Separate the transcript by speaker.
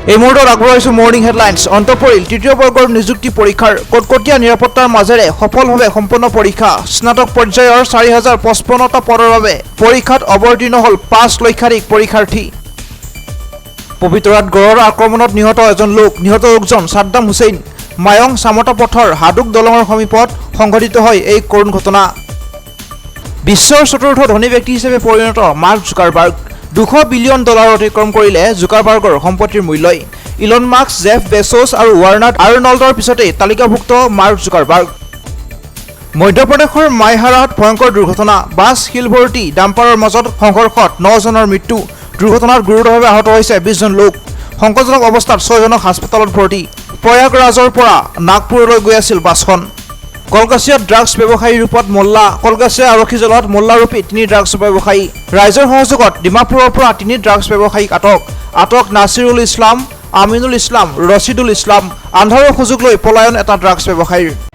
Speaker 1: এই মুহূৰ্তত আগবঢ়াইছো মৰ্নিং হেডলাইন্স। অন্ত পৰিল তৃতীয় বৰ্গৰ নিযুক্তি পৰীক্ষাৰ কটকটীয়া নিৰাপত্তাৰ মাজেৰে সফলভাৱে সম্পন্ন পৰীক্ষা। স্নাতক পৰ্যায়ৰ 4055টা পদৰ বাবে পৰীক্ষাত অৱতীৰ্ণ হ'ল 5 লক্ষাধিক পৰীক্ষাৰ্থী। পবিতৰাত গড়ৰ আক্ৰমণত নিহত এজন লোক। নিহত লোকজন সাদ্দাম হুছেইন। মায়ং চামতা পথৰ হাডুক দলঙৰ সমীপত সংঘটিত হয় এই কৰুণ ঘটনা। বিশ্বৰ চতুৰ্থ ধনী ব্যক্তি হিচাপে পৰিণত মাৰ্ক জুকাৰবাৰ্গ। $200 বিলিয়ন অতিক্ৰম কৰিলে জুকাৰবাৰ্গৰ সম্পত্তিৰ মূল্যই। ইলন মাস্ক, জেফ বেজোছ আৰু ৱাৰ্নাৰ আৰ্নল্ডৰ পিছতেই তালিকাভুক্ত মাৰ্ক জুকাৰবাৰ্গ। মধ্যপ্ৰদেশৰ মাইহাৰাত ভয়ংকৰ দুৰ্ঘটনা। বাছ শিলভৰ্তি ডাম্পাৰৰ মাজত সংঘৰ্ষত 9 জনৰ মৃত্যু। দুৰ্ঘটনাত গুৰুতৰভাৱে আহত হৈছে 20 জন লোক। সংকটজনক অৱস্থাত 6 জনক হাস্পতালত ভৰ্তি। প্ৰয়াগৰাজৰ পৰা নাগপুৰলৈ গৈ আছিল বাছখন। কলকাছিয়াত ড্ৰাগছ ব্যৱসায়ী ৰূপত মোল্লা। কলকাছিয়া আৰক্ষী জলত মোল্লাৰূপী 3 ড্ৰাগছ ব্যৱসায়ী। ৰাইজৰ সহযোগত ডিমাপুৰৰ পৰা 3 ড্ৰাগছ ব্যৱসায়ীক আটক নাছিৰুল ইছলাম, আমিনুল ইছলাম, ৰছিদুল ইছলাম। আন্ধাৰৰ সুযোগ লৈ পলায়ন এটা ড্ৰাগছ ব্যৱসায়ীৰ।